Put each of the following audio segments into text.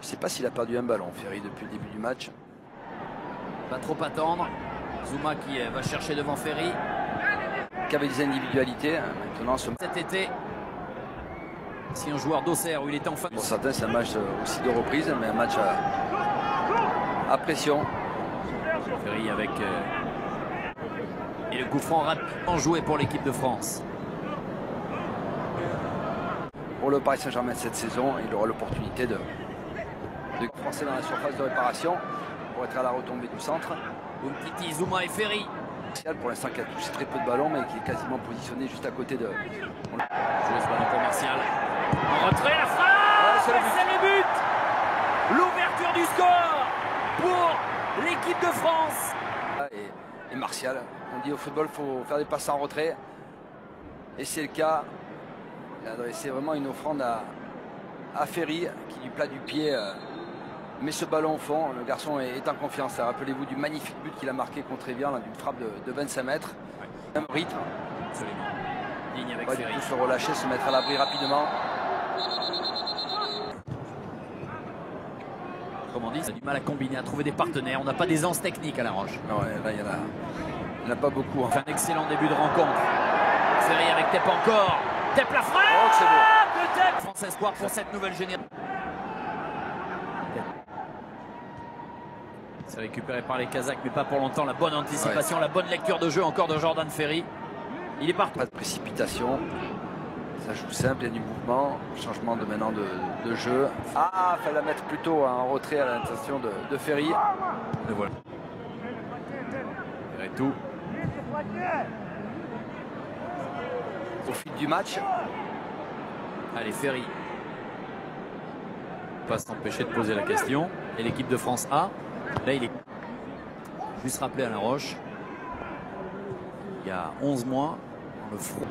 Je ne sais pas s'il a perdu un ballon, Ferry, depuis le début du match. Pas trop attendre. Zouma qui va chercher devant Ferry. Qui avait des individualités. Maintenant, cet été, si un joueur d'Auxerre où il était en fin de... Pour certains, c'est un match aussi de reprise, mais un match à pression. Ferry avec... Et le coup franc rapidement joué pour l'équipe de France. Pour le Paris Saint-Germain cette saison, il aura l'opportunité de Français dans la surface de réparation pour être à la retombée du centre. Umtiti, Zouma et Ferry. Pour l'instant, qui a touché très peu de ballons, mais qui est quasiment positionné juste à côté de... Jouer ce ballon pour Martial. En retrait, la frappe, c'est le but. L'ouverture du score pour l'équipe de France. Et Martial, on dit au football, il faut faire des passes en retrait. Et c'est le cas. Il a adressé vraiment une offrande à Ferry, qui lui plate du pied, met ce ballon au fond. Le garçon est en confiance. Rappelez-vous du magnifique but qu'il a marqué contre Evian, d'une frappe de 25 mètres. Ouais. Même rythme. Absolument. Ligne avec Ouais, Ferry. Se relâcher, se mettre à l'abri rapidement. Comme on dit, ça a du mal à combiner, à trouver des partenaires. On n'a pas d'aisance technique à La Roche. Non, là, il n'y en a pas beaucoup. Hein. Un excellent début de rencontre. Ferry avec Tep encore. Tep la frappe. Oh, c'est beau. Le Tep. France espoir pour cette nouvelle génération. C'est récupéré par les Kazakhs, mais pas pour longtemps. La bonne anticipation, la bonne lecture de jeu encore de Jordan Ferry. Il est partout. Pas de précipitation. Ça joue simple, il y a du mouvement. Changement de maintenant de jeu. Ah, il fallait la mettre plutôt en retrait à l'intention de Ferry. Le voilà. Et tout. Au fil du match. Allez, Ferry. Pas s'empêcher de poser la question. Et l'équipe de France A. Là, il est juste rappelé à La Roche. Il y a 11 mois, dans le front.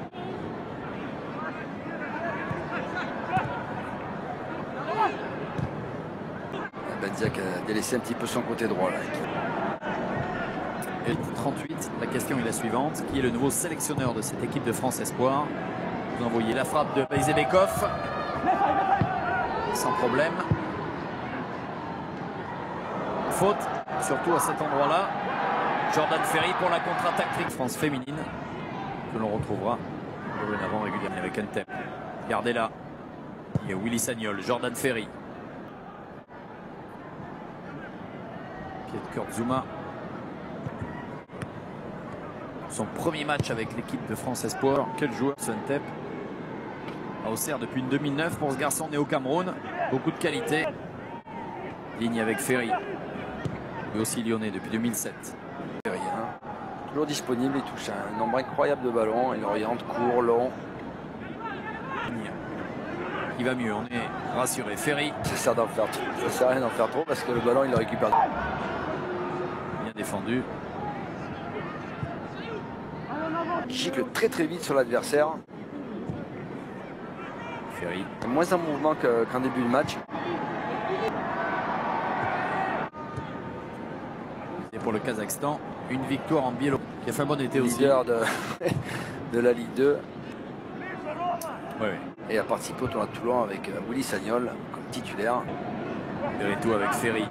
Bandiac a délaissé un petit peu son côté droit là. Et 38, la question est la suivante. Qui est le nouveau sélectionneur de cette équipe de France Espoir? Vous envoyez la frappe de Bayzebekov. Sans problème. Faute, surtout à cet endroit-là. Jordan Ferry pour la contre-attaque France féminine. Que l'on retrouvera dorénavant régulièrement avec Antep. Regardez là. Il y a Willy Sagnol, Jordan Ferry. Pied de Kurt Zouma. Son premier match avec l'équipe de France Espoir. Quel joueur ce Antep. À Auxerre depuis 2009 pour ce garçon né au Cameroun. Beaucoup de qualité. Ligne avec Ferry. Lui aussi lyonnais depuis 2007. Ferry, hein. Toujours disponible, il touche un nombre incroyable de ballons. Il oriente, court, long. Il va mieux, on est rassuré. Ferry. Ça sert d'en faire trop. Ça sert à rien d'en faire trop parce que le ballon il le récupère. Bien défendu. Il gicle très très vite sur l'adversaire. Ferry. Moins en mouvement qu'en début de match. Et pour le Kazakhstan, une victoire en Biélorussie. Il a fait un bon été aussi. Leader de la Ligue 2. Oui. Et a participé au tournoi de Toulon avec Willy Sagnol comme titulaire. Et tout avec Ferry.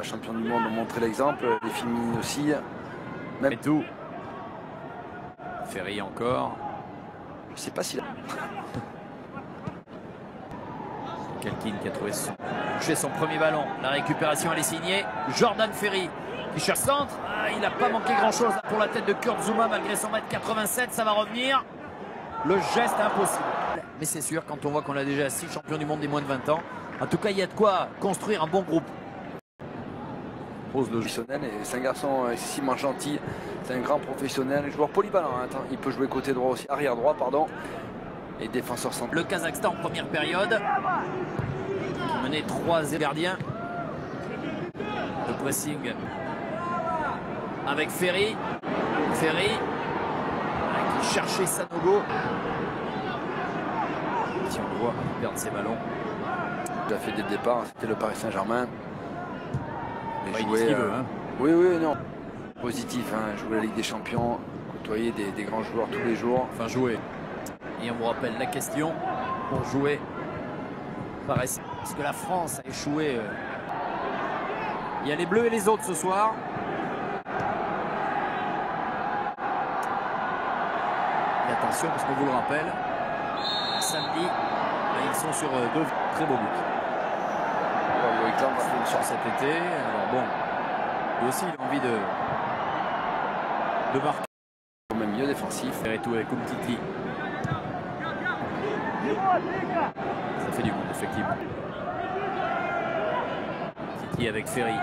Champion du monde ont montré l'exemple, les féminines aussi. Même Et tout. Ferry encore. Je sais pas si Kelkin qui a trouvé son premier ballon. La récupération elle est signée. Jordan Ferry qui cherche centre. Ah, il n'a pas manqué grand chose pour la tête de Kurt Zouma malgré son mètre 87. Ça va revenir. Le geste impossible. Mais c'est sûr quand on voit qu'on a déjà 6 champions du monde des moins de 20 ans. En tout cas il y a de quoi construire un bon groupe. Pose le professionnel et c'est un garçon excessivement gentil. C'est un grand professionnel, un joueur polyvalent. Hein. Il peut jouer côté droit aussi, arrière droit pardon. Et défenseur central. Le Kazakhstan en première période. Mené 3 gardiens. Le pressing avec Ferry. Ferry qui cherchait Sanogo. Si on le voit perdre ses ballons. Il a fait dès le départ, c'était le Paris Saint-Germain. Il dit ce qu'il veut, hein. Oui, non. Positif, hein. Jouer la Ligue des Champions, côtoyer des grands joueurs tous les jours. Enfin jouer. Et on vous rappelle la question. pour jouer. Parce que la France a échoué. Il y a les Bleus et les autres ce soir. Et attention, parce qu'on vous le rappelle, samedi, ils sont sur 2 très beaux buts. Loïc Lang va faire une Sur cet été. Alors bon, lui aussi il a envie de marquer. au même milieu défensif. Ferretou avec Umtiti. Ça fait du monde, effectivement. Titi avec Ferry.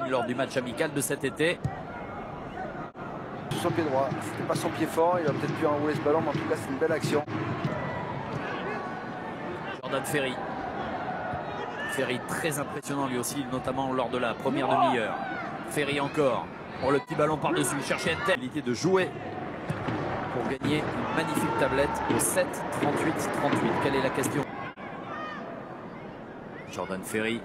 Lors du match amical de cet été. Sur son pied droit. C'était pas son pied fort. Il a peut-être pu enrouler ce ballon, mais en tout cas, c'est une belle action. Jordan Ferry. Ferry très impressionnant lui aussi, notamment lors de la première demi-heure. Ferry encore. Pour le petit ballon par-dessus. Chercher une qualité de jouer pour gagner une magnifique tablette au 7, 38, 38. Quelle est la question? Jordan Ferry.